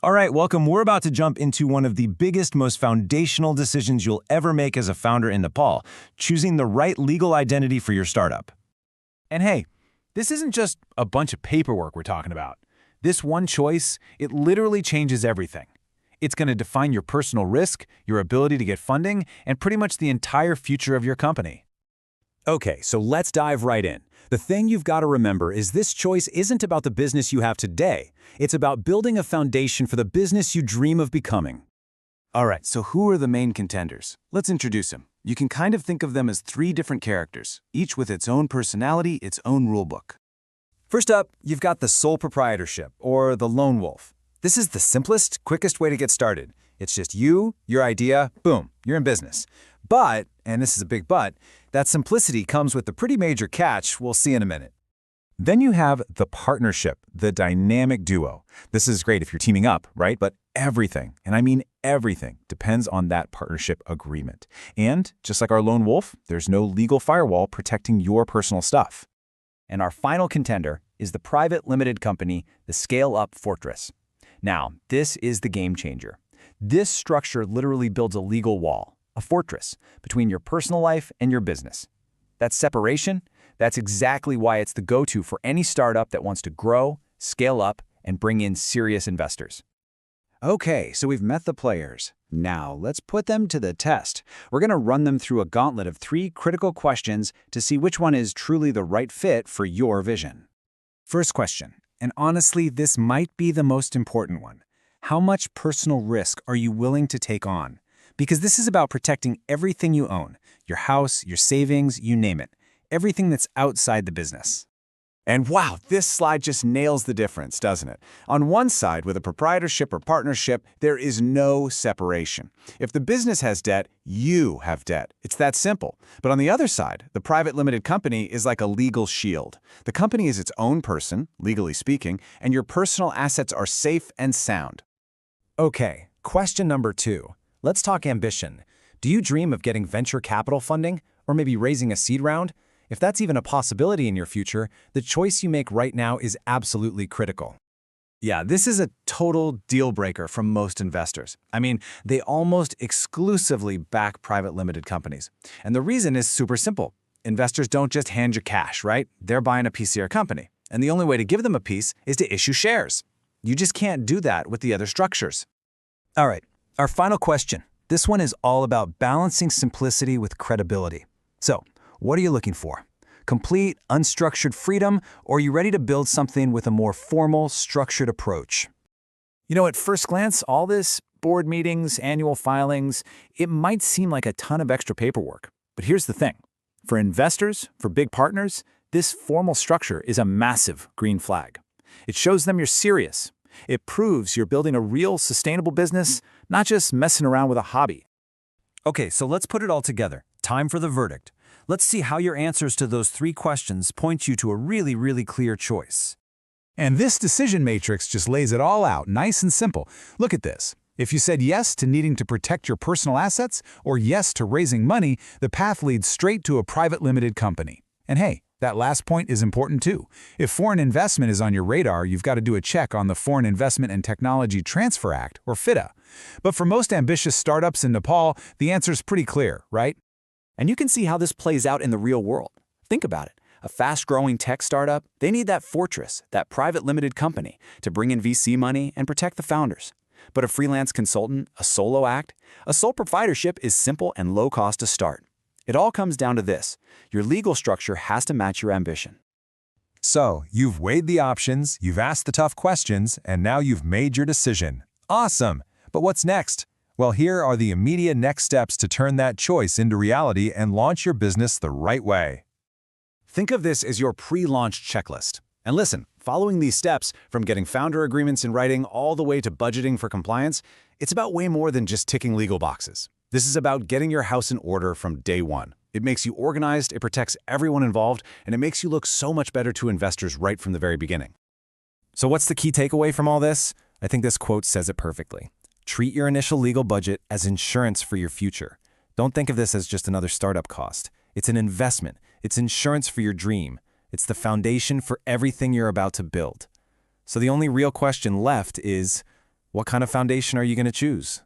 All right, welcome. We're about to jump into one of the biggest, most foundational decisions you'll ever make as a founder in Nepal, choosing the right legal identity for your startup. And hey, this isn't just a bunch of paperwork we're talking about. This one choice, it literally changes everything. It's going to define your personal risk, your ability to get funding, and pretty much the entire future of your company. Okay, so let's dive right in. The thing you've got to remember is this choice isn't about the business you have today. It's about building a foundation for the business you dream of becoming. All right, so who are the main contenders? Let's introduce them. You can kind of think of them as three different characters, each with its own personality, its own rulebook. First up, you've got the sole proprietorship, or the lone wolf. This is the simplest, quickest way to get started. It's just you, your idea, boom, you're in business. But, and this is a big but, that simplicity comes with a pretty major catch we'll see in a minute. Then you have the partnership, the dynamic duo. This is great if you're teaming up, right? But everything, and I mean everything, depends on that partnership agreement. And just like our lone wolf, there's no legal firewall protecting your personal stuff. And our final contender is the private limited company, the Scale-Up Fortress. Now, this is the game changer. This structure literally builds a legal wall, a fortress, between your personal life and your business. That separation, that's exactly why it's the go-to for any startup that wants to grow, scale up, and bring in serious investors. Okay, so we've met the players. Now, let's put them to the test. We're going to run them through a gauntlet of 3 critical questions to see which one is truly the right fit for your vision. First question, and honestly, this might be the most important one. How much personal risk are you willing to take on? Because this is about protecting everything you own, your house, your savings, you name it, everything that's outside the business. And wow, this slide just nails the difference, doesn't it? On one side, with a proprietorship or partnership, there is no separation. If the business has debt, you have debt. It's that simple. But on the other side, the private limited company is like a legal shield. The company is its own person, legally speaking, and your personal assets are safe and sound. Okay, question number 2. Let's talk ambition. Do you dream of getting venture capital funding, or maybe raising a seed round? If that's even a possibility in your future, the choice you make right now is absolutely critical. Yeah, this is a total deal breaker from most investors. I mean, they almost exclusively back private limited companies. And the reason is super simple. Investors don't just hand you cash, right? They're buying a piece of your company. And the only way to give them a piece is to issue shares. You just can't do that with the other structures. All right, our final question. This one is all about balancing simplicity with credibility. So, what are you looking for? Complete, unstructured freedom, or are you ready to build something with a more formal, structured approach? You know, at first glance, all this board meetings, annual filings, it might seem like a ton of extra paperwork. But here's the thing. For investors, for big partners, this formal structure is a massive green flag. It shows them you're serious. It proves you're building a real sustainable business, not just messing around with a hobby. Okay, so let's put it all together. Time for the verdict. Let's see how your answers to those 3 questions point you to a really, really clear choice. And this decision matrix just lays it all out, nice and simple. Look at this. If you said yes to needing to protect your personal assets or yes to raising money, the path leads straight to a private limited company. And hey, that last point is important too. If foreign investment is on your radar, you've got to do a check on the Foreign Investment and Technology Transfer Act, or FITA. But for most ambitious startups in Nepal, the answer's pretty clear, right? And you can see how this plays out in the real world. Think about it. A fast-growing tech startup, they need that fortress, that private limited company, to bring in VC money and protect the founders. But a freelance consultant, a solo act, a sole proprietorship is simple and low cost to start. It all comes down to this. Your legal structure has to match your ambition. So, you've weighed the options, you've asked the tough questions, and now you've made your decision. Awesome! But what's next? Well, here are the immediate next steps to turn that choice into reality and launch your business the right way. Think of this as your pre-launch checklist. And listen, following these steps, from getting founder agreements in writing all the way to budgeting for compliance, it's about way more than just ticking legal boxes. This is about getting your house in order from day one. It makes you organized, it protects everyone involved, and it makes you look so much better to investors right from the very beginning. So what's the key takeaway from all this? I think this quote says it perfectly. Treat your initial legal budget as insurance for your future. Don't think of this as just another startup cost. It's an investment. It's insurance for your dream. It's the foundation for everything you're about to build. So the only real question left is, What kind of foundation are you going to choose?